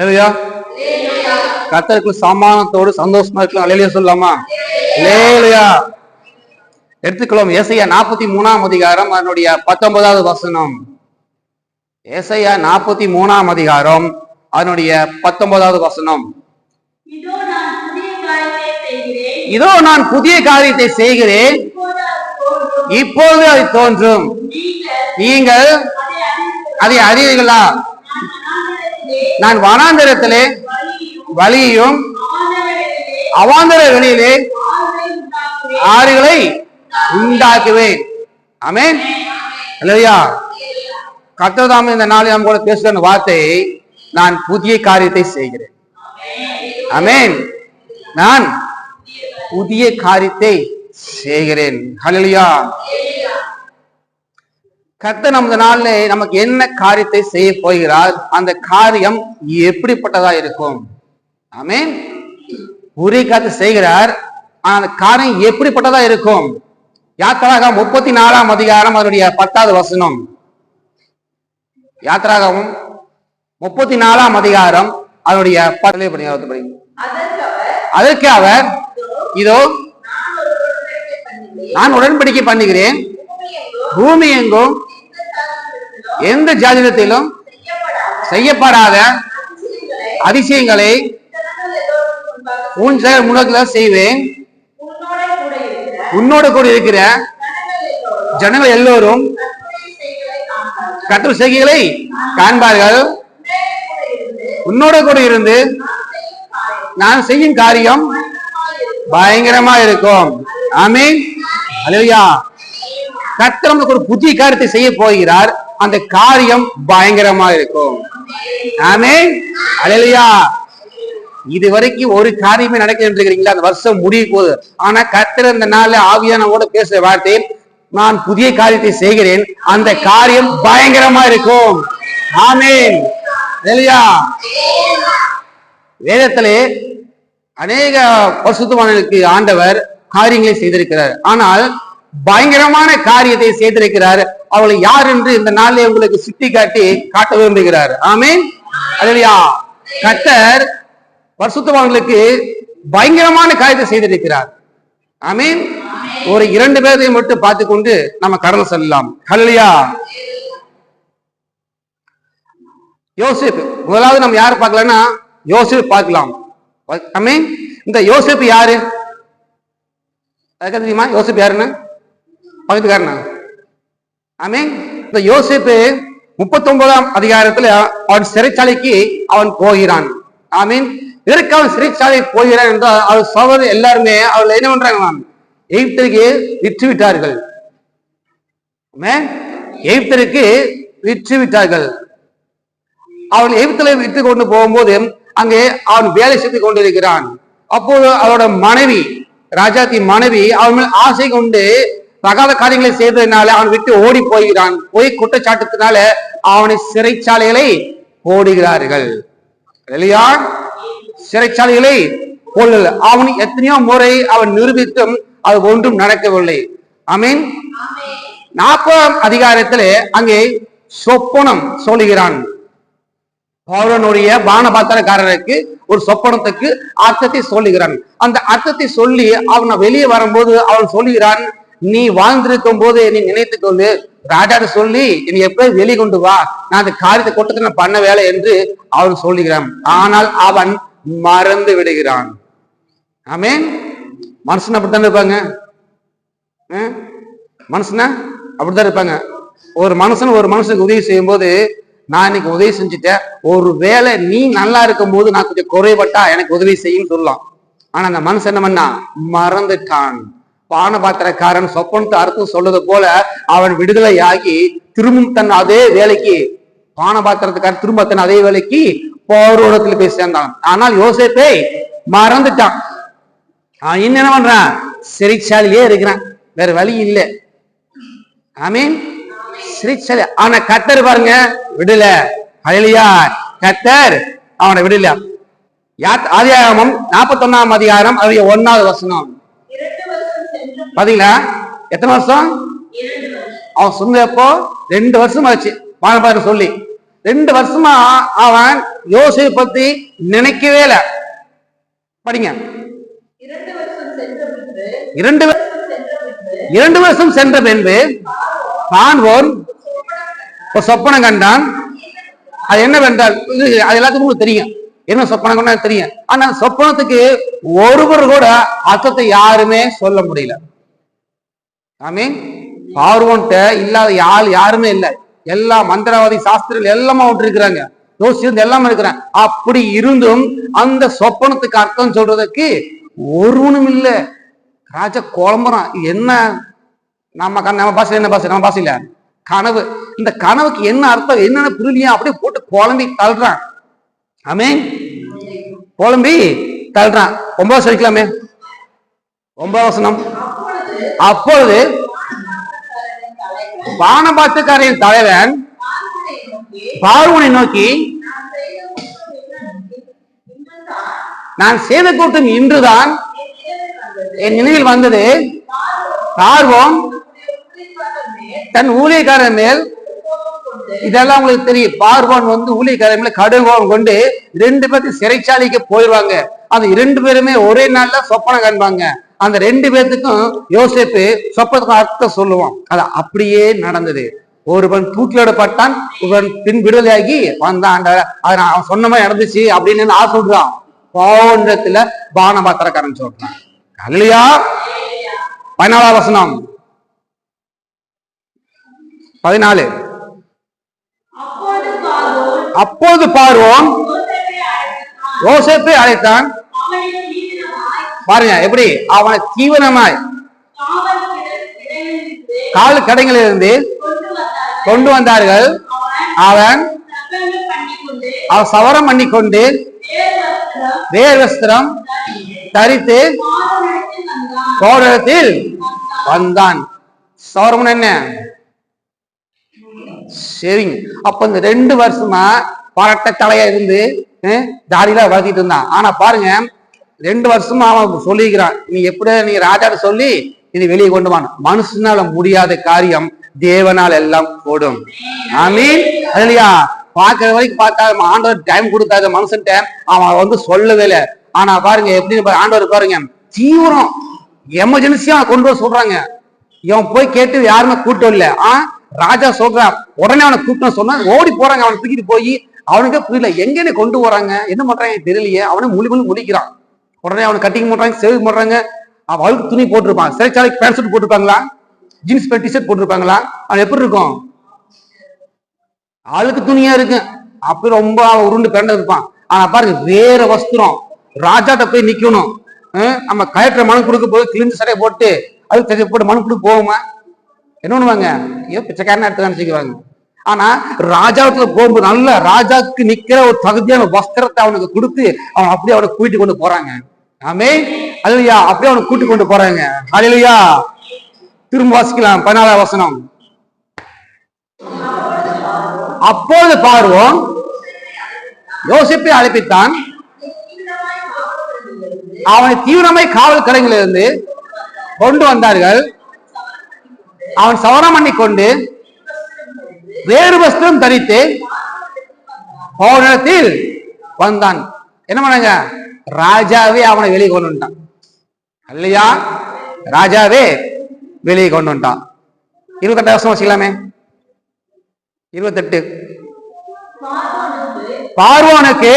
அல்லேலூயா. கர்த்தருக்கு சமாதானத்தோடு சந்தோஷமா இருக்கலாம். அல்லேலூயா சொல்லலாமா? அல்லேலூயா. எடுத்துக்கலாம். ஏசாயா 43ஆம் அதிகாரம் அதனுடைய 19வது வசனம். ஏசாயா 43ஆம் அதிகாரம் அதனுடைய 19வது வசனம். இதோ நான் புதிய காரியத்தை செய்கிறேன், இப்போது அது தோன்றும், நீங்கள் அதை அறியீர்களா? நான் வனாந்தரத்திலே வழியையும் அவாந்தர வெளியிலே ஆறுகளை உண்டாக்குவேன். ஆமென். அல்லேலூயா. கர்த்தர் தாமே இந்த நாளில் நம்ம கூட பேசுகிற வார்த்தையை, நான் புதிய காரியத்தை செய்கிறேன். ஆமென். நான் புதிய காரியத்தை செய்கிறேன். ஹல்லேலூயா. கர்த்தர் நம்ம நாளிலே நமக்கு என்ன காரியத்தை செய்ய போகிறார், அந்த காரியம் எப்படிப்பட்டதா இருக்கும்? ஆமென். புதிய காரியத்தை செய்கிறார், அந்த காரியம் எப்படிப்பட்டதா இருக்கும்? யாத்திராகமம் 34ஆம் அதிகாரம் அதனுடைய 10வது வசனம். யாத்திராகமம் 34ஆம் அதிகாரம் அதனுடைய 10. அதற்கு அவர், இதோ நான் உடன்படிக்கை பண்ணுகிறேன், பூமி எங்கும் எந்த ஜாதியிலும் செய்யப்படாத அதிசயங்களை உன் முன்னோக்கில செய்வேன். உன்னோடு கூட இருக்கிற ஜனங்கள் எல்லோரும் கர்த்தர் செய்கைகளை காண்பார்கள். உன்னோடு கூட இருந்து நான் செய்யும் காரியம் பயங்கரமா இருக்கும். ஆமென். அல்லேலூயா. கர்த்தர் நமக்கு ஒரு புதிய காரியத்தை செய்ய போகிறார், அந்த காரியம் பயங்கரமா இருக்கும். ஆமென். அல்லேலூயா. இதுவரைக்கும் ஒரு காரியமே நடக்கிறீங்களா? அந்த வருஷம் முடிய போகுது. ஆனா கர்த்தர் இந்த நாள்ல ஆவியானவோட பேசுற வார்த்தை, நான் புதிய காரியத்தை செய்கிறேன், அந்த காரியம் பயங்கரமா இருக்கும். ஆமென். அல்லேலூயா. வேதத்திலே அநேக பரிசுத்தவான்களுக்கு ஆண்டவர் காரியங்களை செய்திருக்கிறார், ஆனால் பயங்கரமான காரியத்தை செய்திருக்கிறார். அவளை யார் என்று இந்த நாளிலே உங்களுக்கு சுட்டி காட்ட விரும்புகிறார். ஆமென். அல்லேலூயா. கர்த்தர் பரிசுத்தவான்களுக்கு பயங்கரமான காரியத்தை செய்திருக்கிறார். ஆமென். ஒரு 2 பேரையும் மட்டும் பார்த்து கொண்டு நம்ம கடந்து செல்லலாம். ஹல்லேலூயா. யோசேப்பு முதலாவது நம்ம யாரு பார்க்கலாம்னா யோசேப்பு பார்க்கலாம். ஆமென். இந்த யோசேப்பு யாரு தெரியுமா? யோசேப்பு யாருன்னு பக்கத்துக்காரனா? ஆமென். இந்த யோசேப்பு 39ஆம் அதிகாரத்துல அவன் சிறைச்சாலைக்கு அவன் போகிறான். ஆமென். இதற்கு அவன் சிறைச்சாலை போகிறான் என்றால் அவர் சகோதரர் எல்லாருமே அவள் என்ன பண்றாங்க? எகிப்திற்கு விற்று விட்டார்கள். எகிப்திற்கு விற்று விட்டார்கள். அவன் எகிப்தில விற்று கொண்டு போகும்போது அங்கே அவன் வேலை செய்து கொண்டிருக்கிறான். அப்போது அவரோட மனைவி, ராஜாத்தி மனைவி, அவன் மேல் ஆசை கொண்டு தகாத காரியங்களை செய்ததுனால அவன் விட்டு ஓடி போகிறான். போய் குற்றச்சாட்டுத்தினால அவனை சிறைச்சாலைகளை போடுகிறார்கள். இல்லையா? சிறைச்சாலைகளை போடல. அவன் எத்தனையோ முறை அவன் நிரூபித்தும் அது ஒன்றும் நடக்கவில்லை. ஆமென். 40ஆம் அதிகாரத்திலே அங்கே சொப்பனம் சொல்லுகிறான். பவுலனுடைய பானபாத்திரக்காரருக்கு ஒரு சொப்பனத்துக்கு அர்த்தத்தை சொல்லுகிறான். அந்த அர்த்தத்தை சொல்லி அவன் வெளியே வரும்போது அவன் சொல்லுகிறான், நீ வாழ்ந்திருக்கும் போது நீ நினைத்துக் கொண்டு ராஜாட்ட சொல்லி நீ எப்ப வெளியே கொண்டு வா, நான் அந்த காரியத்தை கொட்டத்தை நான் பண்ண வேலை என்று அவன் சொல்லுகிறான். ஆனால் அவன் மறந்து விடுகிறான். ஆமென். மனுஷன் அப்படித்தான் இருப்பாங்க. மனுஷனா அப்படித்தான் இருப்பாங்க. ஒரு மனுஷனுக்கு உதவி செய்யும் போது, நான் இன்னைக்கு உதவி செஞ்சுட்டேன், ஒரு வேளை நீ நல்லா இருக்கும் போது நான் கொஞ்சம் குறைபட்டா எனக்கு உதவி செய்யும் சொல்லலாம். ஆனா அந்த மனுஷன் என்ன பண்ணா? மறந்துட்டான். பானபாத்திரக்காரன் சொப்பனத்தை அர்த்தம் சொல்றது போல அவன் விடுதலை ஆகி திரும்பும் தன் அதே வேலைக்கு, பானபாத்திரத்துக்காரன் திரும்ப தன் அதே வேலைக்கு பவுலோடத்துல போய் சேர்ந்தான். ஆனால் யோசேப்பை மறந்துட்டான். இன்னும் என்ன பண்றான்? சிறைச்சாலையே இருக்கிறான், வேற வழி இல்லை. ஆமீன். சிறைச்சாலை. ஆனா கர்த்தர் பாருங்க விடல. ஹல்லேலூயா. கர்த்தர் அவனை விடல. ஆதியாகமம் 41ஆம் அதிகாரம் 1வது வசனம். பாத்தீங்களா? எத்தனை வருஷம் அவன் சொன்னப்போ? 2 வருஷம் ஆச்சு பானபாத்திரம் சொல்லி. 2 வருஷமா அவன் யோசேப்பு பத்தி நினைக்கவே இல்லை. படிங்க. 2 வருஷம் சென்ற பின்பு பார்வோன் சொப்பனம் கண்டான். அது என்னவென்றால் அது எல்லாத்துக்கும் தெரியும், என்ன சொப்பனம் கண்டா தெரியும். ஆனா சொப்பனத்துக்கு ஒருவர் கூட அர்த்தத்தை யாருமே சொல்ல முடியல. ஆமீன். பார்வோன்ட்ட இல்லாத யாருமே இல்லை. எல்லா மந்திரவாதி சாஸ்திரங்கள் எல்லாமே விட்டு இருக்கிறாங்க, யோசிச்சு எல்லாமே இருக்கிறாங்க. அப்படி இருந்தும் அந்த சொப்பனத்துக்கு அர்த்தம் சொல்றதுக்கு ஒருவனும் இல்லை. ராஜா குழம்புறான். என்ன நம்ம பாசையில என்ன பாசை, நம்ம பாசையில கனவு. இந்த கனவுக்கு என்ன அர்த்தம் என்னன்னு புரியலையா, அப்படியே போட்டு குழம்பி தள்ளுறான். ஆமீன். குழம்பி தள்ளுறான். 9 சொல்லிக்கலாமே. 9 வசனம். அப்பொழுது வானபாத்துக்காரின் தலைவன் பார்வோனை நோக்கி, நான் செய்த கூட்டம் இன்றுதான் என் நினைவில் வந்தது. பார்வோன் தன் ஊழியக்காரன் மேல், இதெல்லாம் உங்களுக்கு தெரியும், பார்வோன் ஊழியக்காரன் மேல கடுங்கோபம் கொண்டு 2 பேருக்கு சிறைச்சாலைக்கு போயிடுவாங்க. அந்த 2 பேருமே ஒரே நாள்ல சொப்பனம் காண்பாங்க. அந்த 2 பேர்த்துக்கும் யோசேப்பு சொப்பனத்துக்கும் அர்த்தம் சொல்லுவான். அது அப்படியே நடந்தது. ஒருவன் தூக்கிலிடப்பட்டான், ஒருவன் பின் விடுதலையாகி வந்தான். அவன் சொன்ன மாதிரி நடந்துச்சு அப்படின்னு நான் சொல்றான். பாவத்துல பானபாத்திரக்காரன் சொல்றான். அல்லையா? 14 வசனம். 14. அப்போது பார்வோன் யோசேப்பை அழைத்தான். பாருங்க எப்படி அவனை தீவிரமாய் கால் கடைகளிலிருந்து கொண்டு வந்தார்கள். அவன் சவரம் பண்ணி கொண்டு வேறு வஸ்திரம் தரித்து சோழத்தில் வந்தான். சவரம் என்ன? சரிங்க. அப்ப இந்த 2 வருஷமா பரட்ட தலையா இருந்து தாடியில வளர்த்திட்டு இருந்தான். ஆனா பாருங்க 2 வருஷமா அவன் சொல்லிக்கிறான், நீ எப்படி நீ ராஜாட்ட சொல்லி இது வெளியே கொண்டு வான். மனுஷனால முடியாத காரியம் தேவனால் எல்லாம் கூடும். ஆமீன். இல்லையா? பாக்குற வரைக்கும் பார்த்தா ஆண்டவர் டைம் கொடுக்காத மனுஷன்ட்ட அவன் சொல்லவே இல்லை. ஆனா பாருங்க எப்படி ஆண்டவர் பாருங்க தீவிரம் எமர்ஜென்சியா கொண்டு வர சொல்றாங்க. இவன் போய் கேட்டு யாருமே கூட்டம் இல்லை. ராஜா சொல்றான், உடனே அவனை கூட்டம் சொன்னா ஓடி போறாங்க. அவனை தூக்கிட்டு போய் அவனுக்கே புரியல எங்கன்னு கொண்டு போறாங்க, என்ன பண்றாங்க தெரியலையே. அவனை முழிக்கிறான். உடனே அவனை கட்டிங் பண்றாங்க, சேவ் பண்றாங்க. அவன் அழுக்கு துணி போட்டிருப்பான். சிறைச்சாலைக்கு பேண்ட் ஷர்ட் போட்டிருப்பாங்களா, ஜீன்ஸ் பேண்ட் டிஷர்ட் போட்டிருப்பாங்களா? அவன் எப்படி இருக்கும்? அழுக்கு துணியா இருக்கு. அப்படி ரொம்ப உருண்டு பேண்ட இருப்பான். ஆனா பாருங்க வேற வஸ்திரம். ராஜாட்ட போய் நிக்கணும். நம்ம கலெக்டர் மனு கொடுக்க போய் கிழிஞ்சு சட்டையை போட்டு அது போட்டு மனு கொடுக்க போவோமா? என்ன பண்ணுவாங்க? ஐயோ பிச்சைக்காரன் எடுத்து நினைச்சுக்குவாங்க. ஆனா ராஜாவுக்கு போகும்போது நல்ல ராஜாவுக்கு நிக்கிற ஒரு தகுதியான வஸ்திரத்தை அவனுக்கு கொடுத்து அவன் அப்படியே அவனை கூட்டிட்டு கொண்டு போறாங்க. ஆமே. அல்லையா? அப்படியே அவனை கூட்டிட்டு கொண்டு போறாங்க. அல்லையா? திரும்ப வாசிக்கலாம் 14 வசனம். அப்போது பார்வோன் யோசேப்பை அழைப்பித்தான். அவனை தீவிரமாய் காவல் கடைகளிலிருந்து கொண்டு வந்தார்கள். அவன் சவரம் பண்ணி கொண்டு வேறு வஸ்திரம் தரித்து பவுடத்தில் வந்தான். என்ன பண்ணாங்க? ராஜாவே அவனை வெளியே கொண்டு வந்துட்டான். இல்லையா? ராஜாவே வெளியே கொண்டு வந்துட்டான். 28 வருஷம் வச்சுக்கலாமே. 28. பார்வோனுக்கு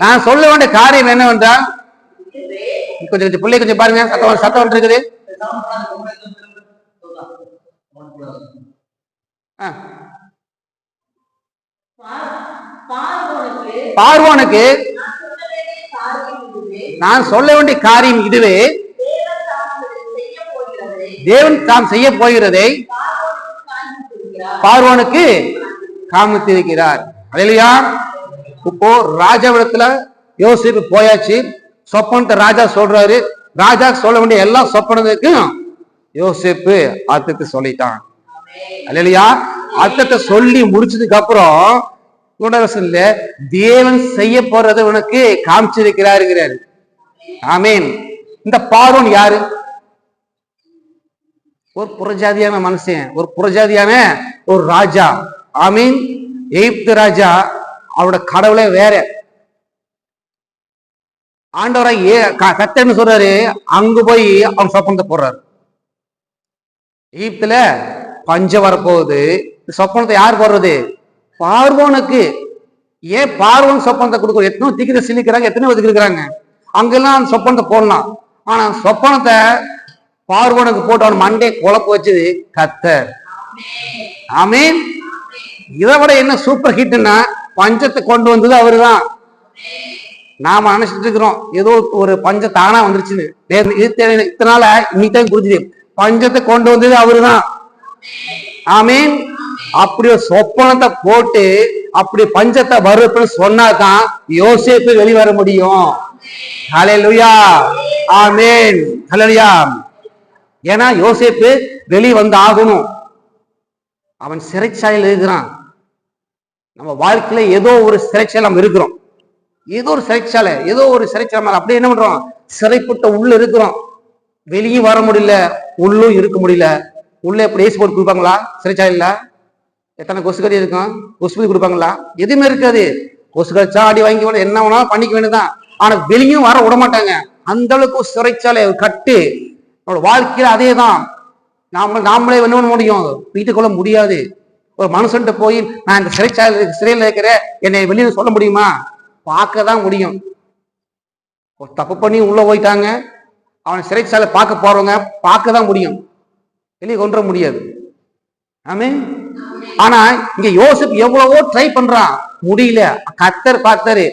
நான் சொல்ல வேண்டிய காரியம் என்னவென்றால், கொஞ்சம் பிள்ளை கொஞ்சம் பாருங்க, சத்தம் இருக்குது. பார்வோனுக்கு நான் சொல்ல வேண்டிய காரியம் இதுவே, தேவன் தாம் செய்ய போகிறதை பார்வோனுக்கு காமித்திருக்கிறார். அல்லேலூயா. இப்போ ராஜாவிடத்துல யோசேப்பு போயாச்சு. சொப்பனத்தை ராஜா சொல்றாரு. ராஜா சொல்ல வேண்டிய எல்லா சொப்பனத்துக்கும் யோசேப்பு அர்த்தத்தை சொல்லிட்டான். அல்லேலூயா. அர்த்தத்தை சொல்லி முடிச்சதுக்கு அப்புறம் தேவன் செய்ய போறதை உனக்கு காமிச்சிருக்கிறாருங்கிறாரு. ஆமீன். இந்த பார்வோன் யாரு? ஒரு புறஜாதியான மனுஷன், ஒரு புறஜாதியான ஒரு ராஜா. ஆமீன். எகிப்து ராஜா அவரோட கடவுளே வேற. ஆண்டவரை கர்த்தர்னு சொல்றாரு, அங்கு போய் அவங்க சொப்பனத்தை போடுறாரு. எகிப்துல பஞ்சம் வரப்போகுது, சொப்பனத்தை யார் போடுறது? பார்வோனுக்கு. ஏன் பார்வோன் சொப்பனத்தை கொடுக்கும்? எத்தனை திக்கிற சிலிக்கிறாங்க, எத்தனை ஒதுக்கி இருக்கிறாங்க, அங்கெல்லாம் சொப்பனத்தை போடலாம். ஆனா சொப்பனத்தை பார்வோனுக்கு போட்டு அவன் மண்டே குழப்ப வச்சது கர்த்தர். ஆமீன். இதை விட என்ன சூப்பர் ஹிட்னா, பஞ்சத்தை கொண்டு வந்தது அவருதான். நாம நினைச்சிட்டு இருக்கிறோம் ஏதோ ஒரு பஞ்சம் தானா வந்துருச்சுன்னு. இத்தனை நாள இன்னைக்கு தான் புரிஞ்சுது, பஞ்சத்தை கொண்டு வந்தது அவருதான். ஆமீன். அப்படி ஒரு சொப்பனத்தை போட்டு அப்படி பஞ்சத்தை வருப்புன்னு சொன்னாதான் யோசேப்பு வெளிவர முடியும். ஹல்லேலூயா, ஆமீன், ஹல்லேலூயா. ஏன்னா யோசேப்பு வெளி வந்து ஆகணும். அவன் சிறைச்சாலையில் இருக்கிறான். நம்ம வாழ்க்கையில ஏதோ ஒரு சிறைச்சாலை நம்ம இருக்கிறோம், ஏதோ ஒரு சிறைச்சாலை, ஏதோ ஒரு சிறைச்சாலை அப்படியே என்ன பண்றோம்? சிறைப்பட்ட உள்ள இருக்கிறோம், வெளியும் வர முடியல, உள்ளும் இருக்க முடியல. உள்ள எப்படி ஏசி போட்டு கொடுப்பாங்களா? சிறைச்சாலையில எத்தனை கொசுக்கடி இருக்கும்? கொசுபதி கொடுப்பாங்களா? எதுவுமே இருக்காது. கொசுக்கள் சாடி வாங்கி என்ன வேணாலும் பண்ணிக்க வேண்டியதுதான். ஆனா வெளியும் வர விட மாட்டாங்க. அந்த அளவுக்கு சிறைச்சாலை கட்டு. நம்மளோட வாழ்க்கையில அதே தான். நாமளே என்ன பண்ண முடியும்? வீட்டுக்குள்ள முடியாது. ஒரு மனுஷன்ட்ட போய் நான் இந்த சிறையில் இருக்கிற என்னை வெளியே சொல்ல முடியுமா? பார்க்க தான் முடியும். ஒரு தப்பு பண்ணி உள்ள போயிட்டாங்க, அவன் சிறைச்சாலை பார்க்க போறவங்க பார்க்க தான் முடியும், வெளியே கொண்டு வர முடியாது. ஆமீன். ஆனா இங்க யோசேப்பு எவ்வளவோ ட்ரை பண்றான், முடியல. கர்த்தர் பார்த்தாரு,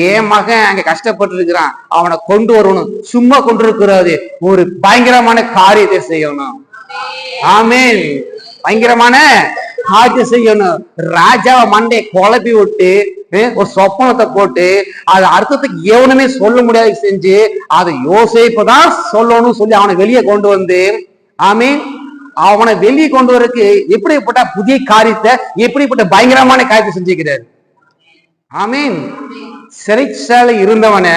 என் மகன் அங்க கஷ்டப்பட்டு இருக்கிறான், அவனை கொண்டு வரணும். சும்மா கொண்டு இருக்கிறாரு, ஒரு பயங்கரமான காரியத்தை செய்யணும். ஆமீன். பயங்கரமான காரியத்தை செய்யணும். ராஜாவை மண்டை குழப்பி விட்டு ஒரு சொப்பனத்தை போட்டு அது அர்த்தத்துக்கு எவனுமே சொல்ல முடியாது செஞ்சு அதை யோசேப்பு தான் சொல்லணும்னு சொல்லி அவனை வெளியே கொண்டு வந்து, ஆமீன், அவனை வெளியே கொண்டு வரக்கு எப்படிப்பட்ட புதிய காரியத்தை, எப்படிப்பட்ட பயங்கரமான காரியத்தை செஞ்சுக்கிறார். ஆமீன். சிறைச்சாலை இருந்தவன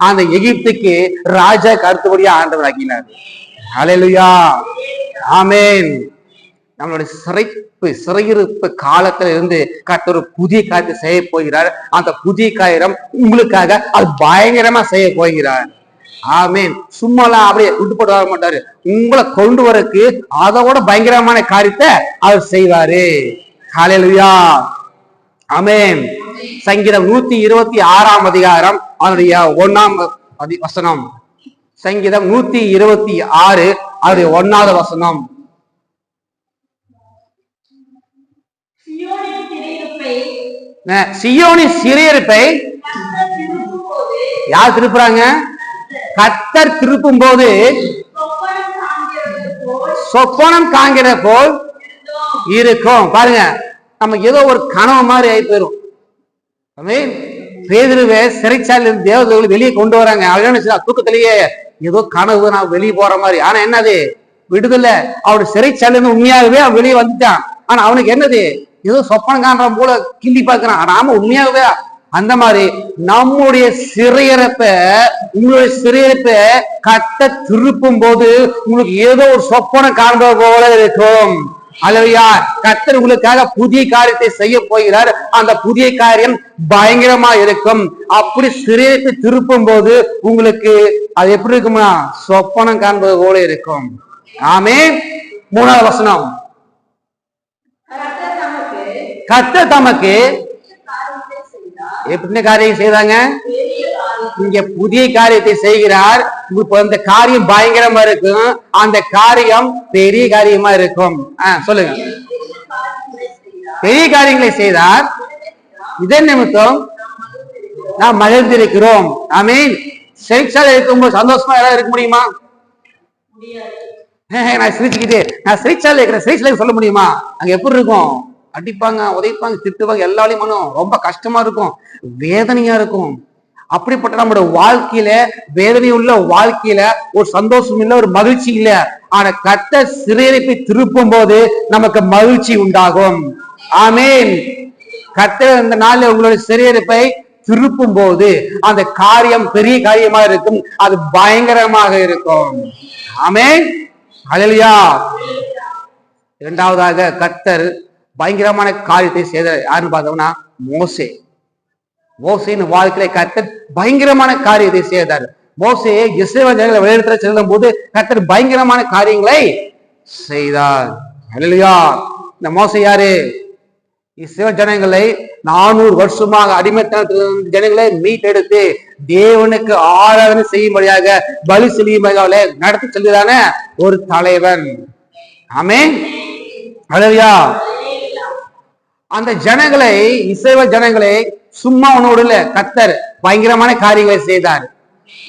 அந்த எகிப்துக்கு ராஜா கருத்துபடியா ஆண்டவர் ஆக்கினார். ஹல்லேலூயா, ஆமீன். நம்மளுடைய சிறையிருப்பு காலத்துல இருந்து கர்த்தர் ஒரு புதிய காரியத்தை செய்ய போகிறார். அந்த புதிய காரியம் உங்களுக்காக அது பயங்கரமா செய்ய போகிறார். ஆமீன். சும்மாலாம் அப்படியே விட்டு போட்டு வர மாட்டாரு, உங்களை கொண்டு வரக்கு அதோட பயங்கரமான காரியத்தை அவர் செய்வாரு. ஹல்லேலூயா, ஆமீன். சங்கீதம் 126 அதிகாரம் அதனுடைய 1 வசனம். சங்கீதம் 126 அதனுடைய 1 வசனம். சீயோனின் சிறையிருப்பை யார் திருப்புறாங்க? கர்த்தர் திருப்பும் போது சொப்பனம் காண்கிற போல் இருக்கும். பாருங்க, நமக்கு ஏதோ ஒரு கனவு மாதிரி ஆகி போயிடும். பேதுருவை சிறைச்சாலையில் தேவதூதர்கள் வெளியே கொண்டு வராங்க. தூக்கத்திலேயே ஏதோ கனவு, நான் வெளியே போற மாதிரி. ஆனா என்னது? விடுதலை. அவருடைய சிறைச்சாலையில உண்மையாகவே அவன் வெளியே வந்துட்டான். ஆனா அவனுக்கு என்னது? ஏதோ சொப்பனம் காண்றான் போல கிள்ளி பார்க்கிறான். ஆனா உண்மையாகவே அந்த மாதிரி நம்முடைய சிறையிறப்ப, உங்களுடைய சிறையிறப்ப கட்ட திருப்பும் போது உங்களுக்கு ஏதோ ஒரு சொப்பனம் காண்பது போல இருக்கும். அல்லையா? கர்த்தர் உங்களுக்காக புதிய காரியத்தை செய்ய போகிறார். அந்த புதிய காரியம் பயங்கரமா இருக்கும். அப்படி சிறையிறப்பை திருப்பும் போது உங்களுக்கு அது எப்படி இருக்குமா? சொப்பனம் காண்பது போல இருக்கும். ஆமென். 3வது வசனம். கர்த்தர் தமக்கு எப்படி காரியம் செய்தாங்க? இங்க புதிய காரியத்தை செய்கிறார். இப்ப இந்த காரியம் பயங்கரமா இருக்கும். அந்த காரியம் பெரிய காரியமா இருக்கும். சொல்லுங்க. பெரிய காரியங்களை செய்தார். இதன் நிமித்தம் நாம் மகிழ்ந்திருக்கிறோம். ஆமீன். சிறைச்சாலை இருக்கும்போது சந்தோஷமா யாராவது இருக்க முடியுமா? நான் சிரிச்சுக்கிட்டே நான் சிறைச்சாலை இருக்கிறேன், சிறைச்சாலை சொல்ல முடியுமா? அங்க எப்படி இருக்கும்? அடிப்பாங்க, உதைப்பாங்க, திட்டுவாங்க, எல்லாரையும் பண்ணும். ரொம்ப கஷ்டமா இருக்கும், வேதனையா இருக்கும். அப்படிப்பட்ட நம்முடைய வாழ்க்கையில, வேதனை உள்ள வாழ்க்கையில ஒரு சந்தோஷம் இல்ல, ஒரு மகிழ்ச்சி இல்ல. ஆனா கர்த்தர் சிறையிருப்பை திருப்பும் போது நமக்கு மகிழ்ச்சி உண்டாகும். ஆமீன். கர்த்தர் இந்த நாள்ல உங்களுடைய சிறையிருப்பை திருப்பும் போது அந்த காரியம் பெரிய காரியமா இருக்கும். அது பயங்கரமாக இருக்கும். ஆமீன். ஹல்லேலூயா. இரண்டாவதாக கர்த்தர் பயங்கரமான காரியத்தை செய்தார். யாருன்னு பார்த்தோம்னா மோசே. மோசேயின் வாழ்க்கையில கர்த்தர் பயங்கரமான காரியத்தை செய்தார். மோசே இஸ்ரவேல் ஜனங்களை வழிநடத்த செல்லும் போது கர்த்தர் பயங்கரமான காரியங்களை செய்தார். ஹல்லேலூயா. இந்த மோசே யாரு? இஸ்ரவேல் ஜனங்களை 400 வருஷமாக அடிமைத்தனத்தில் ஜனங்களை மீட்டெடுத்து தேவனுக்கு ஆராதனை செய்யும்படியாக பலி செலுத்தும்படியாக நடத்தி செல்கிறான ஒரு தலைவன். ஆமென். ஹல்லேலூயா. அந்த ஜனங்களை, இஸ்ரவேல் ஜனங்களை சும்மா ஒன்னோடு கர்த்தர் பயங்கரமான காரியங்களை செய்தார்.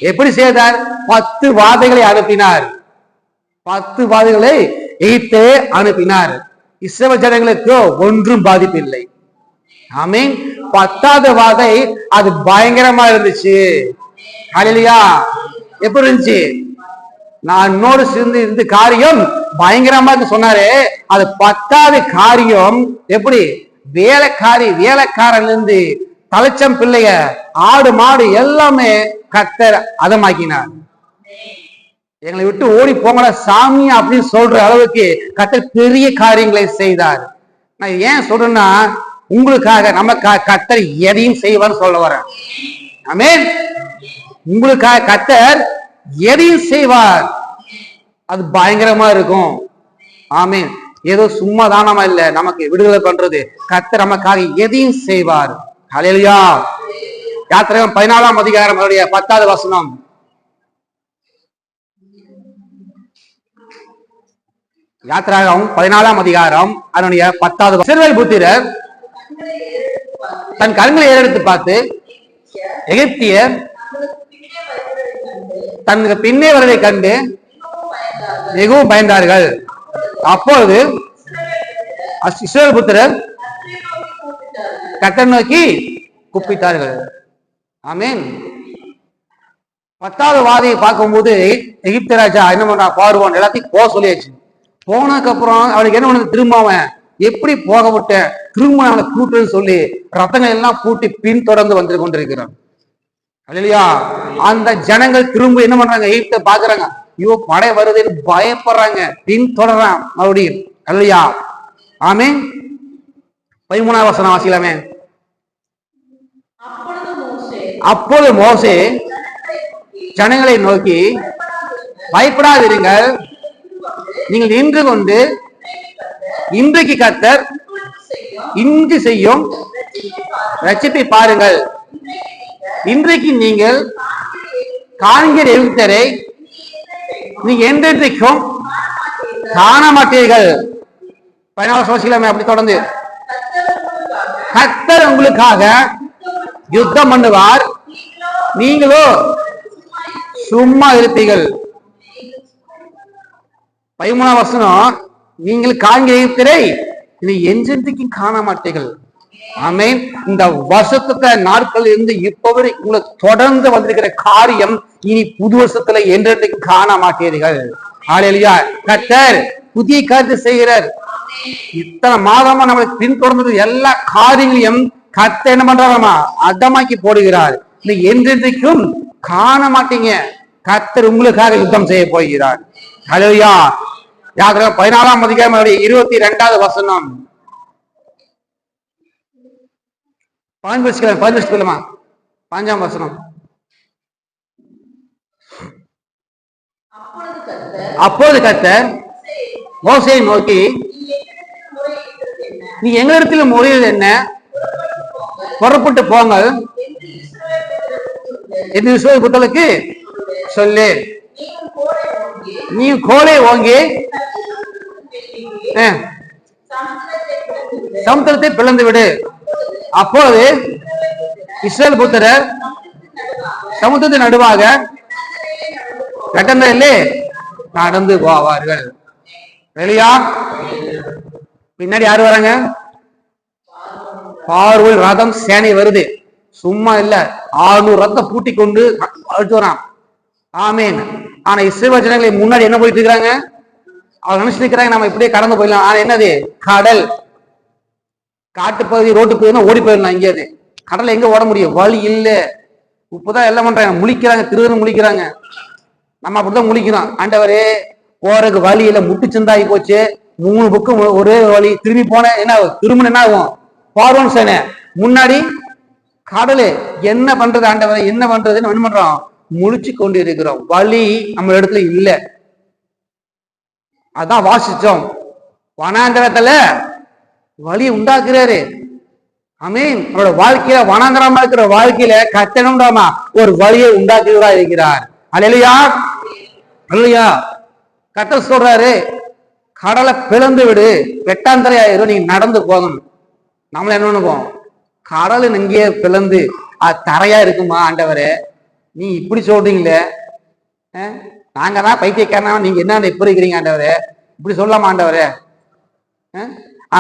எப்படி செய்தார்? 10 வாதைகளை அனுப்பினார். 10 வாதைகளை எகிப்து அனுப்பினார். இஸ்ரவேல் ஜனங்களுக்கு ஒன்றும் பாதிப்பில்லை. ஆமென். 10வது வாதை அது பயங்கரமா இருந்துச்சு. ஹல்லேலூயா. எப்படி இருந்துச்சு? நான் என்னோடு சேர்ந்து இருந்த காரியம் பயங்கரமா சொன்னாரு. அது 10வது காரியம் எப்படி? வேலைக்காரன் இருந்து தலைச்சம் பிள்ளைய, ஆடு மாடு எல்லாமே கர்த்தர் அதமாக்கினார். எங்களை விட்டு ஓடி போங்கடா சாமி அப்படின்னு சொல்ற அளவுக்கு கர்த்தர் பெரிய காரியங்களை செய்தார். நான் ஏன் சொல்றேன்னா, உங்களுக்காக நமக்காக கர்த்தர் எதையும் செய்வார்னு சொல்ல வரேன். ஆமென். உங்களுக்காக கர்த்தர் எதையும் செய்வார். அது பயங்கரமா இருக்கும். ஆமென். ஏதோ சும்மா தானமா இல்ல, நமக்கு விடுதலை பண்றது. கர்த்தர் நமக்காக எதையும் செய்வார். ஹல்லேலூயா. யாத்திராகமம் 14ஆம் அதிகாரம் 10வது வசனம். யாத்திராகமம் 14ஆம் அதிகாரம் 10வது வசனம். இஸ்ரவேல் புத்திரர் தன் கண்களை ஏறெடுத்து பார்த்து எகிப்தியர் தனக்கு பின்னே வருவதை கண்டு மிகவும் பயந்தார்கள். அப்பொழுது இஸ்ரவேல் புத்திரர் கர்த்தரை நோக்கி கூப்பிட்டார்கள். ஆமென். 10வது வாதையை பார்க்கும்போது எகிப்து ராஜா என்ன பண்றா? பார்வோன் எல்லாத்தையும் போக சொல்லியாச்சு. போனதுக்கு அப்புறம் அவனுக்கு என்ன பண்ணது? திரும்ப அவன் எப்படி போக விட்ட, திரும்ப அவனை கூட்டுன்னு சொல்லி ரத்தங்கள் எல்லாம் பூட்டி பின் தொடர்ந்து வந்து கொண்டிருக்கிறான். இல்லையா? அந்த ஜனங்கள் திரும்ப என்ன பண்றாங்க? எகிப்தை பாக்குறாங்க. ஐயோ படை வருதுன்னு பயப்படுறாங்க. பின் தொடர்றான் மறுபடியும். இல்லையா? ஆமென். 13ஆம் வசனம் வாசிக்கலாமே. அப்போது மோசே ஜனங்களை நோக்கி, பயப்படாதிருங்கள், நீங்கள் நின்று கொண்டு இன்றைக்கு கர்த்தர் இன்று செய்யும் ரட்சிப்பை பாருங்கள். இன்றைக்கு நீங்கள் காண்கிற எகிப்தியரை நீங்க என்றைக்கும் காண மாட்டீர்கள். 14 வசனம் அப்படி தொடர்ந்து, கர்த்தர் உங்களுக்காக யுத்தம் பண்ணுவார், நீங்களோ சும்மா இருப்பீர்கள். 13ஆம் வசனம், நீங்கள் காண்கிற எகிப்தியரை இனி என்றைக்கும் காண மாட்டீர்கள். ஆமென். இந்த வருஷத்துக்கு நாட்கள் இருந்து இப்பவரை உங்களுக்கு தொடர்ந்து வந்திருக்கிற காரியம் இனி புது வருஷத்துல என்றைக்கும் காண மாட்டீர்கள். ஹல்லேலூயா. கர்த்தர் புதிய காரியத்தை செய்கிறார். இத்தனை மாதமா நம்மளுக்கு பின்தொடர்ந்தது எல்லா காரியங்களையும் கர்த்தர் என்ன பண்றாராமா? அதமாக்கி போடுகிறார். நீ என்றைக்கும் காண மாட்டீங்க. கர்த்தர் உங்களுக்காக யுத்தம் செய்ய போகிறார். ஹல்லேலூயா. யாத்திராகமம் 14ஆம் அதிகாரம் 22வது வசனம். 5ஆம் வசனம். அப்போது கர்த்தர் மோசேயை நோக்கி, நீ எங்களிடத்தில் முறையில் என்ன? புறப்பட்டு போங்கள் என்று இஸ்ரவேல் புத்திரருக்கு சொல்லு. நீ கோலை ஓங்கி சமுத்திரத்தை பிளந்து விடு. அப்போது இஸ்ரவேல் புத்திரர் சமுத்திரத்தின் நடுவாக கட்டமையிலே நடந்து போவார்கள். வெளியா பின்னாடி யாரு வராங்க? பார்வோன் ரதம் சேனை வருது. சும்மா இல்ல, 600 ரத்தம் பூட்டி கொண்டு அழுத்து வரான். ஆமேன். ஆனா இஸ்ரவேல் ஜனங்களை முன்னாடி என்ன போயிட்டு இருக்காங்க? அவங்க நினைச்சிட்டு இருக்கிறாங்க நம்ம இப்படியே கடந்து போயிடலாம். ஆனா என்னது? கடல். காட்டு பகுதி ரோட்டு பகுதினா ஓடி போயிடலாம். இங்கே கடலை எங்க ஓட முடியும்? வழி இல்ல. இப்பதான் எல்லாம் பண்றாங்க, முழிக்கிறாங்க, திருவரும் முழிக்கிறாங்க. நம்ம அப்படிதான் முழிக்கிறோம். ஆண்டவரே போறதுக்கு வழி இல்ல, முட்டு சிந்தாகி போச்சு, 3 பக்கம் ஒரே வழி திரும்பி போன என்ன திரும்ப என்ன ஆகும்? பார்வன் சேனை முன்னாடி கடலு. என்ன பண்றது ஆண்டவரை, என்ன பண்றதுன்னு என்ன பண்றோம்? முழிச்சு கொண்டு இருக்கிறோம். வழி நம்ம இடத்துல இல்ல. அதான் வாசிச்சோம். வனாந்தரத்துல வழி உண்டாக்குறாரு. ஆமென். நம்மளோட வாழ்க்கையில வனாந்தரமா இருக்கிற வாழ்க்கையில கத்தணும்டாமா ஒரு வழியை உண்டாக்குறதா இருக்கிறார். அல்லேலூயா, அல்லேலூயா. கர்த்தர் சொல்றாரு, கடலை பிளந்து விடு, வெட்டாந்தரையாயிரும், நீ நடந்து போகணும். நம்மள என்ன பண்ணுவோம்? கடல் இங்கேயே பிளந்து அது தரையா இருக்குமா ஆண்டவரே, நீ இப்படி சொல்றீங்களே, நாங்க தான் பைத்தியக்காரனா, நீங்க என்ன இப்படி இருக்கிறீங்க ஆண்டவரே, இப்படி சொல்லலாமா ஆண்டவரே?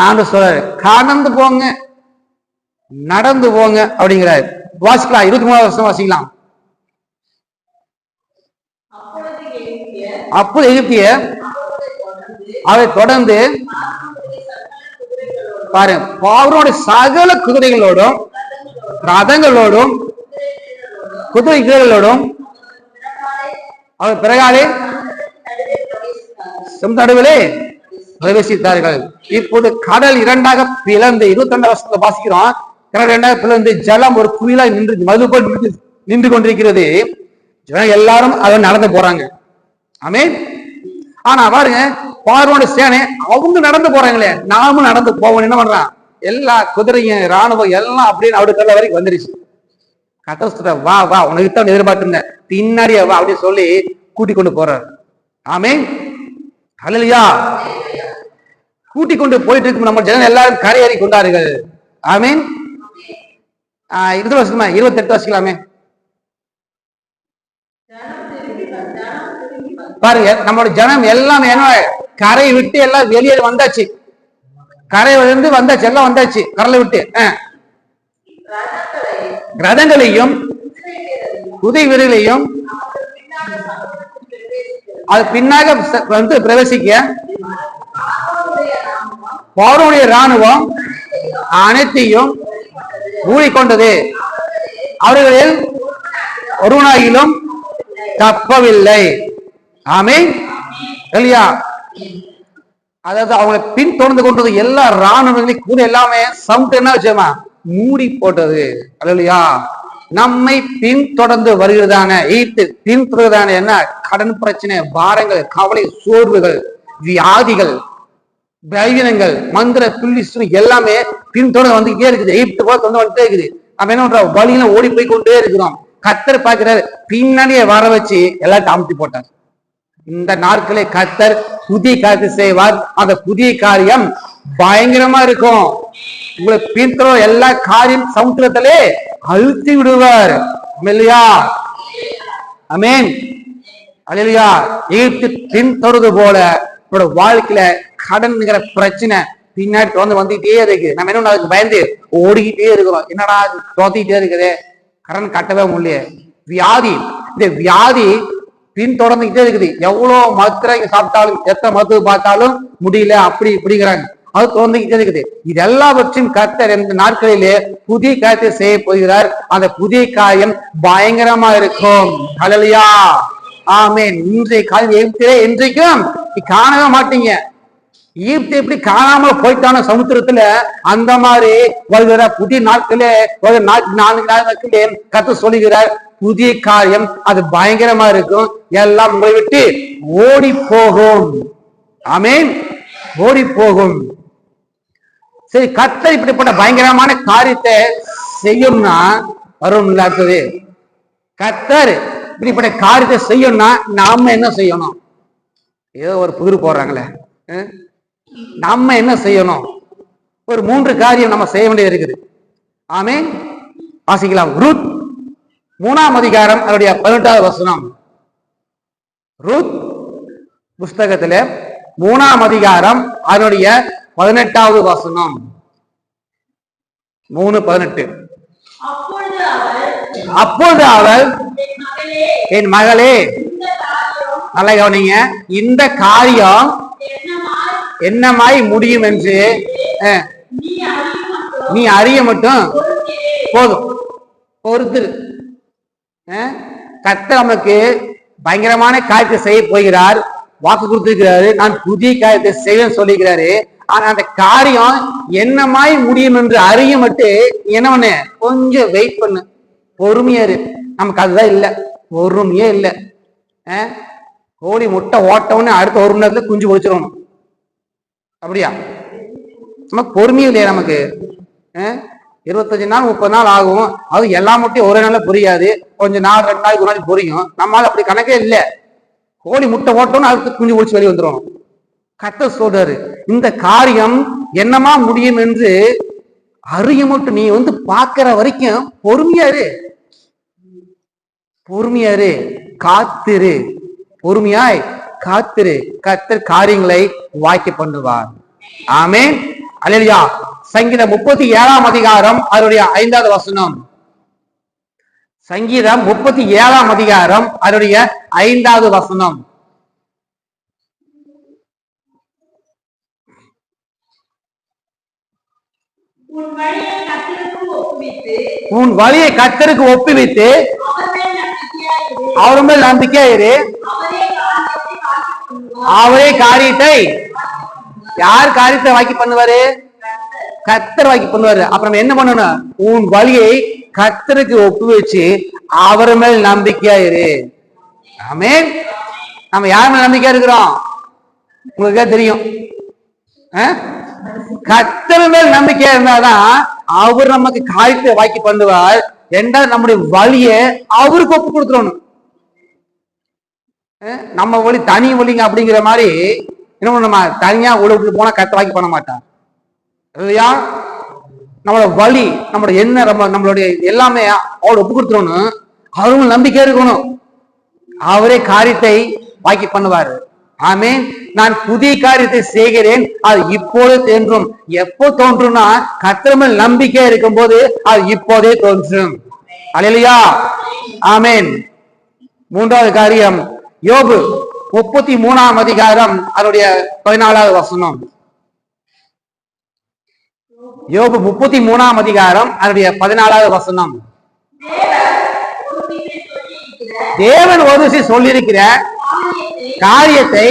ஆண்டு சொல்றாரு, கடந்து போங்க, நடந்து போங்க அப்படிங்கிறாரு. வாசிக்கலாம், 23வது வருஷம் வாசிக்கலாம். அப்போது எகிப்தியர் அதை தொடர்ந்து பாருங்க, பார்வோனுடைய சகல குதிரைகளோடும் ரதங்களோடும் குதிரை வீரர்களோடும் அவர் பிறகாலே நடுவிலே பிரவேசித்தார்கள். இப்போது கடல் 2ஆக பிளந்து 22 வருஷத்துல வாசிக்கிறோம். கடல் 2ஆக பிளந்து ஜலம் ஒரு குயிலா நின்று மதுபோல் நின்று கொண்டிருக்கிறது. எல்லாரும் அதை நடந்து போறாங்க. ஆமென். ஆனா பாருங்க, பார்வோனுடைய சேனை அவங்க நடந்து போறாங்களே, நாமும் நடந்து போவோம். என்ன பண்றான்? எல்லா குதிரையும் ராணுவம் எல்லாம் அப்படின்னு அவரு கல்ல வரைக்கும் வந்துருச்சு. கட்ட வா வா, உனக்கு தான் எதிர்பார்த்திருந்தேன், பின்னாடியே வா அப்படின்னு சொல்லி கூட்டிக் கொண்டு போறாரு. ஆமென், அல்லேலூயா. கூட்டிக் கொண்டு போயிட்டு இருக்கும் நம்ம ஜனம் எல்லாரும் கரையேறி கொண்டார்கள். ஆமென். 20 வருஷமா 28 வச்சுக்கலாமே. பாருங்க, நம்மளோட ஜனம் எல்லாம் என்ன கரை விட்டு எல்லாம் வெளியே வந்தாச்சு. கரை விழுந்து வந்தாச்சு, எல்லாம் வந்தாச்சு கடலை விட்டு. ரதங்களையும் குதிரை வீரர்களையும் அது பின்னாக வந்து பிரவேசிக்க பார்வோனுடைய ராணுவம் அனைத்தையும் மூடிக்கொண்டது. அவர்களில் ஒருவனாகிலும் தப்பவில்லை. ஆமென், இல்லையா? அதாவது அவங்களை பின் தொடர்ந்து கொண்டது எல்லா ராணுவங்களையும் கூட எல்லாமே சவுண்ட் என்ன வச்சோமா மூடி போட்டது. அல்லேலூயா. நம்மை பின் தொடர்ந்து வருகிறதான பின் தொடர்கிறதான என்ன கடன் பிரச்சனை, பாரங்கள், கவலை, சோர்வுகள், வியாதிகள், பலவீனங்கள், மந்திர பில்லி எல்லாமே பின்தொடர்ந்து வந்துகிட்டே இருக்குது. எகிப்து போல வந்து வந்துட்டே இருக்குது. நம்ம என்ன பண்றோம்? வழியில ஓடி போய் கொண்டே இருக்கிறோம். கர்த்தர் பார்க்கிறார், பின்னாடியே வர வச்சு எல்லாத்தையும் அமுத்தி போட்டார். இந்த நாட்களை கர்த்தர் புதிய காரியத்தை செய்வார். அந்த புதிய காரியம் பயங்கரமா இருக்கும். உங்களை பின்தொடர எல்லா காரியம் சமுத்திரத்திலே அழுத்தி விடுவார். இல்லையா? ஆமென், அல்லேலூயா. எகிப்து பின்தொடர்வது போல நம்மளோட வாழ்க்கையில கடன்ங்கிற பிரச்சனை பின்னாடி தொடர்ந்து வந்துகிட்டே இருக்கு. நம்ம என்ன அதுக்கு பயந்து ஓடிக்கிட்டே இருக்கிறோம். என்னடா தோத்திக்கிட்டே இருக்குது, கடன் கட்டவே முடியல. வியாதி, இந்த வியாதி பின் தொடர்ந்துகிட்டே இருக்குது. எவ்வளவு மருத்துவ சாப்பிட்டாலும், எத்தனை மருத்துவ பார்த்தாலும் முடியல, அப்படி இப்படிங்கிறாங்க. அது தொடர்ந்துகிட்டே இருக்குது. இது எல்லாவற்றையும் கர்த்தர் இந்த நாட்களிலே புதிய காரியத்தை செய்ய போகிறார். அந்த புதிய காரியம் பயங்கரமா இருக்கும். அல்லேலூயா, ஆமென். இன்றைய காரியம் எகிப்திலே இன்றைக்கும் காணவே மாட்டீங்க. ஈப்து எப்படி காணாம போயிட்டான சமுத்திரத்துல, அந்த மாதிரி வருகிற புதிய நாட்களே 4 நாட்களே கர்த்தர் சொல்லுகிறார், புதிய காரியம் அது பயங்கரமா இருக்கும். எல்லாம் உங்களை விட்டு ஓடி போகும். ஆமென், ஓடி போகும். சரி, கர்த்தர் இப்படிப்பட்ட பயங்கரமான காரியத்தை செய்யும்னா வரும் இல்லாதது. கர்த்தர் இப்படிப்பட்ட காரியத்தை செய்யணும்னா நாம என்ன செய்யணும்? ஏதோ ஒரு புதிர் போடுறாங்களே, நம்ம என்ன செய்யணும்? ஒரு 3 காரியம் நம்ம செய்ய வேண்டியது இருக்குது. ஆமென், வாசிக்கலாம். ரூத் 3ஆம் அதிகாரம் அதனுடைய 18வது வசனம். ரூத் புஸ்தகத்திலே 3ஆம் அதிகாரம் அதனுடைய 18வது வசனம். 3:18. அப்பொழுது அவள், என் மகளே, நல்ல கவனிங்க, இந்த காரியம் என்னமாய் முடியும் என்று நீ அறிய மட்டும் போதும். பொறுத்து. கர்த்தர் நமக்கு பயங்கரமான காரியத்தை செய்ய போகிறார். வாக்கு கொடுத்திருக்கிறாரு, நான் புதிய காரியத்தை செய்வேன்னு சொல்லிக்கிறாரு. ஆனா அந்த காரியம் என்னமாய் முடியும் என்று அறிய மட்டும் என்ன பண்ணு, கொஞ்சம் வெயிட் பண்ணு, பொறுமையா இரு. நமக்கு அதுதான் இல்லை, பொறுமையே இல்லை. கோழி முட்டை ஓட்டவுன்னு அடுத்த 1 மணி நேரத்துல குஞ்சு பொரிச்சிடணும். அப்படியா? நமக்கு பொறுமையும் இல்லையா? நமக்கு 25 நாள் 30 நாள் ஆகும். அது எல்லா முட்டையும் ஒரே நாள்ல புரியாது, கொஞ்சம் நாள் 2 நாளைக்கு 1 நாளைக்கு புரியும். நம்மளால அப்படி கணக்கே இல்லை. கோழி முட்டை ஓட்டோன்னு அதுக்கு குஞ்சு பொரிச்சு வெளியே வந்துடும். கர்த்தர் சொல்றாரு, இந்த காரியம் என்னமா முடியும் என்று அறிய மட்டும் நீ பாக்குற வரைக்கும் பொறுமையாரு, பொறுமையாரு, காத்திரு, பொறுமையாய் காத்திரு. கர்த்தர் காரியங்களை வாய்க்க பண்ணுவார். ஆமென், அல்லேலூயா. சங்கீதம் 37ஆம் அதிகாரம் அதனுடைய 5வது வசனம். சங்கீதம் 37ஆம் அதிகாரம் அதனுடைய 5வது வசனம். உன் வழியை கர்த்தருக்கு ஒப்புவித்து அவர் மேல் நம்பிக்கையாயிரு, அவரே காரியத்தை, யார் காரியத்தை வாக்கி பண்ணுவாரு? கர்த்தர் வாக்கி பண்ணுவாரு. அப்புறம் என்ன பண்ணணும்? உன் வழியை கர்த்தருக்கு ஒப்புவிச்சு அவர் மேல் நம்பிக்கையாயிரு. ஆமென். நம்ம யார் மேல் நம்பிக்கையா இருக்கிறோம்? உங்களுக்கே தெரியும். கர்த்தர் மேல் நம்பிக்கையா இருந்தாதான் அவர் நமக்கு காரியத்தை வாக்கி பண்ணுவார். ரெண்டாவது, நம்முடைய வழியை அவருக்கு ஒப்பு கொடுத்துடணும். நம்ம வழி தனி வழிங்க அப்படிங்கிற மாதிரி என்ன, நம்ம தனியா உலகத்துக்கு போனா கர்த்தர் வாக்கி பண்ண மாட்டார் இல்லையா? நம்மளோட வழி, நம்மளோட என்ன, நம்மளுடைய எல்லாமே அவரோட ஒப்பு கொடுத்துடணும். அவரும் நம்பிக்கையா இருக்கணும், அவரே காரியத்தை வாக்கி பண்ணுவாரு. ஆமென். நான் புதிய காரியத்தை செய்கிறேன், அது இப்போதே தோன்றும். எப்போ தோன்றும்னா கர்த்தர் மேல் நம்பிக்கை இருக்கும் போது அது இப்போதே தோன்றும். அல்லேலூயா. ஆமென். 3வது காரியம், யோபு 33ஆம் அதிகாரம் அதனுடைய 14வது வசனம். யோபு 33ஆம் அதிகாரம் அதனுடைய 14வது வசனம். தேவன் ஒரு விஷயம் சொல்லியிருக்கிற காரியத்தை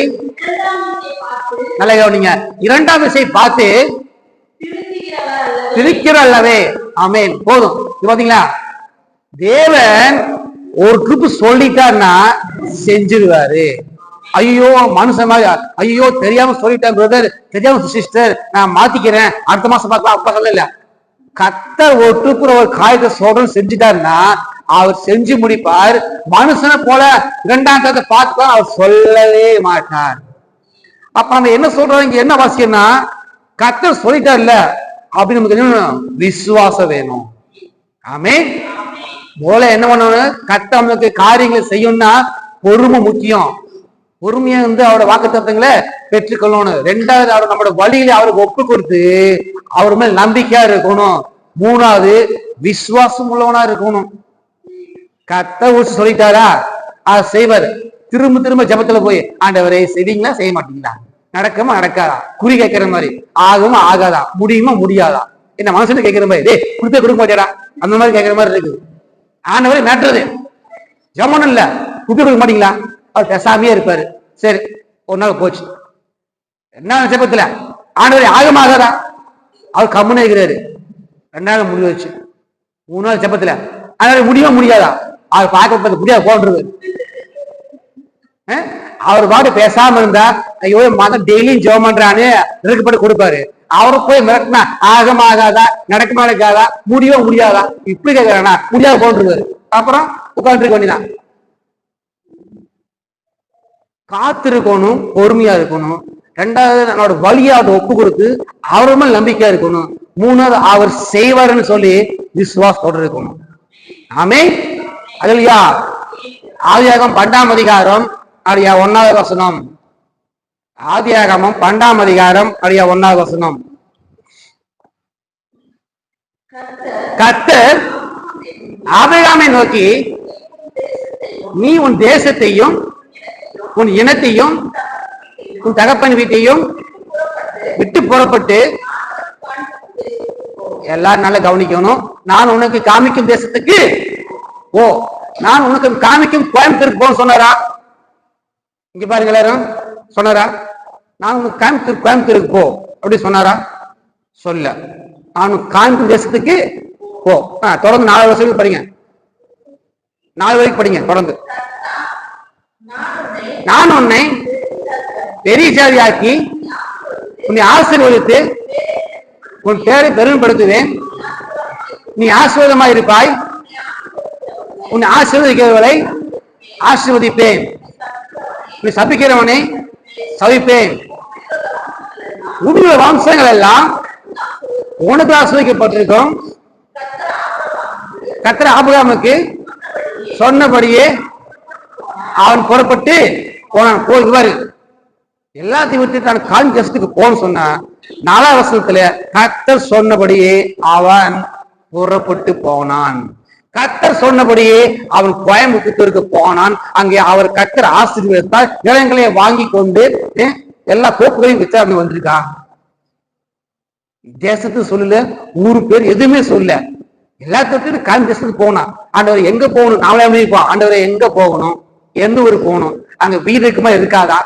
நல்ல கவனிங்க, 2ஆம் விஷயம் பார்த்து திருக்கிற அல்லவே. ஆமென். போதும். பாத்தீங்களா, தேவன் ஒரு ட்ரிப் சொல்லிட்டாருன்னா செஞ்சிருவாரு. ஐயோ மனுஷன் மாதிரி, ஐயோ தெரியாம சொல்லிட்டேன் பிரதர், தெரியாம சிஸ்டர், நான் மாத்திக்கிறேன், அடுத்த மாசம் பார்க்கலாம், அப்பா சொல்லல. கர்த்தர் ஒரு ட்ரிப் ஒரு காரியத்தை சொல்றேன்னு செஞ்சுட்டாருன்னா அவர் செஞ்சு முடிப்பார். மனுஷனை போல 2ஆம் காலத்தை பார்த்து அவர் சொல்லவே மாட்டார். அப்ப நம்ம என்ன சொல்றோம், இங்க என்ன வாசியம்னா, கர்த்தர் சொல்லிட்டார்ல அப்படின்னு நமக்கு என்ன விசுவாசம் வேணும். ஆமென். போல என்ன பண்ணணும், கர்த்தர் நமக்கு காரியங்களை செய்யணும்னா பொறுமை முக்கியம். பொறுமையா அவரோட வாக்குத்தத்தங்களை பெற்றுக்கொள்ளணும். 2வது, அவர் நம்மளோட வழியில அவருக்கு ஒப்பு கொடுத்து அவர் மேல் நம்பிக்கையா இருக்கணும். 3வது, விசுவாசம் உள்ளவனா இருக்கணும். கர்த்தர் ஊசி சொல்லிட்டாரா அதை செய்வார். திரும்ப திரும்ப ஜபத்துல போய், ஆண்டவரே செய்வீங்களா செய்ய மாட்டீங்களா, நடக்குமா நடக்காதா, குறி கேட்கிற மாதிரி, ஆகுமா ஆகாதா, முடியுமா முடியாதா, என்ன மனசுல கேட்கிற மாதிரி, டே கொடுக்க மாட்டேடா, அந்த மாதிரி கேட்கிற மாதிரி இருக்குது. ஆண்டவரே மேட்டுறது ஜமன் இல்ல, கொடுக்க மாட்டீங்களா, அவர் பேசாமையே இருப்பாரு. சரி, ஒரு நாள் போச்சு, என்ன ஜபத்துல ஆண்டவரே ஆகுமா ஆகாதா, அவர் கம்முன்னு இருக்கிறாரு. 2 முடிவு வச்சு 3 நாள் ஜபத்துல ஆண்டவரே முடியுமா முடியாதா, அவர் பார்க்க முடியாது போன்றது. அவர் பாட்டு பேசாம இருந்தா, ஐயோ மதம் டெய்லியும் ஜெபம் பண்றான்னு நெருக்கப்பட்டு கொடுப்பாரு. அவரு போய் மிரட்டினா ஆகமா ஆகாதா, நடக்குமா நடக்காதா, முடியவோ முடியாதா, இப்படி கேட்கறானா முடியாது போன்றது. அப்புறம் உட்காந்துருக்க வேண்டியதான். காத்திருக்கணும், பொறுமையா இருக்கணும். 2வது, நம்மளோட வழியை அவர் ஒப்பு கொடுத்து அவர் மேல் நம்பிக்கையா இருக்கணும். 3வது, அவர் செய்வாருன்னு சொல்லி விசுவாசத்தோடு இருக்கணும். ஆமென். அல்லேலூயா. ஆதியாகமம் 12ஆம் அதிகாரம் 1வது வசனம். ஆதியாகமம் 12ஆம் அதிகாரம் 1வது வசனம். கர்த்தர் ஆபிரகாமை நோக்கி, நீ உன் தேசத்தையும் உன் இனத்தையும் உன் தகப்பன் வீட்டையும் விட்டு புறப்பட்டு, எல்லாரும் நல்லா கவனிக்கணும், நான் உனக்கு காமிக்கும் தேசத்துக்கு ஓ, நான் உனக்கு காமிக்கும் கோயம்புத்தூருக்கு போன்னு சொன்னாரா? இங்க பாருங்க எல்லாரும், சொன்னாரா? நான் கோயம்புத்தூருக்கு போ அப்படி சொன்னாரா? சொல்ல. நானும் கோயம்புத்தூர் தேசத்துக்கு போ. தொடர்ந்து 4 வருஷம் படிங்க, 4 வரைக்கும் படிங்க தொடர்ந்து. நான் உன்னை பெரிய ஜாதியாக்கி உன்னை ஆசீர்வதித்து உன் பேரை பெருமைப்படுத்துவேன். நீ ஆசீர்வாதமாய் இருப்பாய். உன்னை ஆசீர்வதிக்கிறவர்களை ஆசீர்வதிப்பேன். நீ சபிக்கிறவனை சபிப்பேன். உன்னுடைய வம்சங்கள் எல்லாம் உனக்கு ஆசீர்வதிக்கப்பட்டிருக்கும். கர்த்தர் ஆபிரகாமுக்கு சொன்னபடியே அவன் புறப்பட்டு போனான். போயிடுவாரு. எல்லாத்தையும் விட்டு தான் கான் தேசத்துக்கு போன்னு சொன்னா 4ஆம் வசனத்துல கர்த்தர் சொன்னபடியே அவன் புறப்பட்டு போனான். கர்த்தர் சொன்னபடியே அவன் கோயம்புத்தூருக்கு போனான். அங்கே அவர் கர்த்தர் ஆசீர்வதித்தால் நிலங்களை வாங்கி கொண்டு எல்லா கோப்புகளையும் விசாரணை வந்திருக்கா. தேசத்துக்கு சொல்லல, ஊரு பேர் எதுவுமே சொல்ல. எல்லாத்துக்கும் கான் தேசத்துக்கு போனான். ஆண்டவர் எங்க போகணும்? நாமளே ஆண்டவரை எங்க போகணும்? எந்த ஊருக்கு போகணும்? அங்க வீடு இருக்குமா இருக்காதா?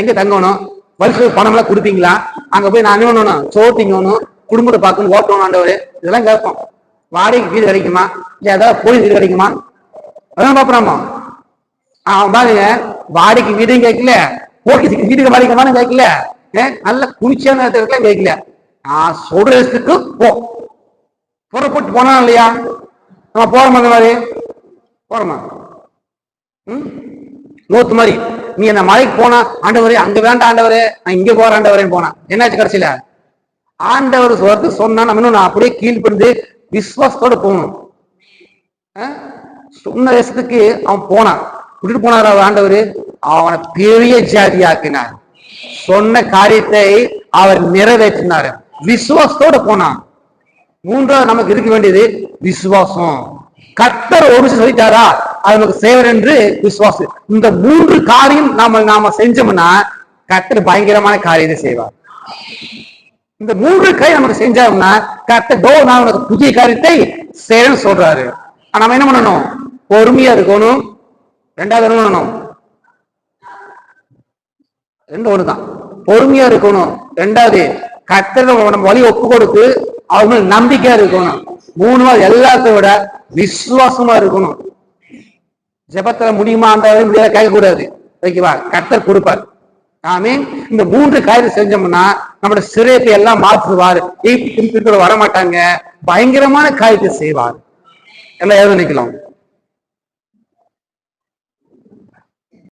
எங்க தங்கணும்? வருஷத்துக்கு பணம் எல்லாம் கொடுப்பீங்களா? அங்க போய் நான் என்ன சோத்திங்கணும், குடும்பத்தை பார்க்கணும், ஓட்டணும் ஆண்டவர் இதெல்லாம் கேட்போம். வாடகைக்கு வீடு கிடைக்குமா? இல்ல ஏதாவது போலீஸ் வீடு கிடைக்குமா? அதான் பாப்போமா. அவன் பாருங்க, வாடகைக்கு வீடும் கேட்கல, போலீஸ் வீட்டுக்கு வாடகைக்குமான்னு கேட்கல, நல்ல குளிர்ச்சியான இடத்துக்கு கேட்கல. நான் சொல்றதுக்கு போ. புறப்பட்டு போனா இல்லையா? நம்ம போறோமா? அந்த மாதிரி போறோமா? நோத்து மாதிரி நீ என்ன மலைக்கு போனா ஆண்டவரே அங்க வேண்டாம் ஆண்டவரே நான் இங்க போற ஆண்டவரேன்னு போனா என்னாச்சு? கடைசியில ஆண்டவர் சொல்றது சொன்னா நம்ம நான் அப்படியே கீழ்படிந்து விசுவாசத்தோட போகணும். சொன்ன தேசத்துக்கு அவன் போனான். விட்டுட்டு போனார் அவர் ஆண்டவர். அவனை பெரிய ஜாதியாக்கினார். சொன்ன காரியத்தை அவர் நிறைவேற்றினார். விசுவாசத்தோட போனான். 3வது நமக்கு இருக்க வேண்டியது விசுவாசம். கர்த்தர் ஒரு சொல்லிட்டாரா அது நமக்கு சேவர் என்று விசுவாசம். இந்த 3 காரியம் நாம செஞ்சோம்னா கர்த்தர் பயங்கரமான காரியத்தை செய்வார். இந்த 3 காரியம் நமக்கு செஞ்சோம்னா கர்த்தர் நான் உனக்கு புதிய காரியத்தை செய்யணும்னு சொல்றாரு. நம்ம என்ன பண்ணணும்? பொறுமையா இருக்கணும். 2வது என்ன பண்ணணும்? 2 ஒண்ணுதான். பொறுமையா இருக்கணும். 2வது கர்த்தர் நம்ம வழி ஒப்பு கொடுத்து அவங்க நம்பிக்கையா இருக்கணும். 3வது எல்லாத்தை விட விசுவாசமா இருக்கணும். ஜெபத்துல முடியுமா அந்த கேட்க கூடாது. ஓகேவா? கர்த்தர் கொடுப்பார். ஆமீன். இந்த 3 காரியம் செஞ்சோம்னா நம்மளோட சிறையத்தை எல்லாம் மாற்றுவார். திருப்பி வரமாட்டாங்க. பயங்கரமான காரியத்தை செய்வார். எல்லாம் எழுத நிக்கலாம்.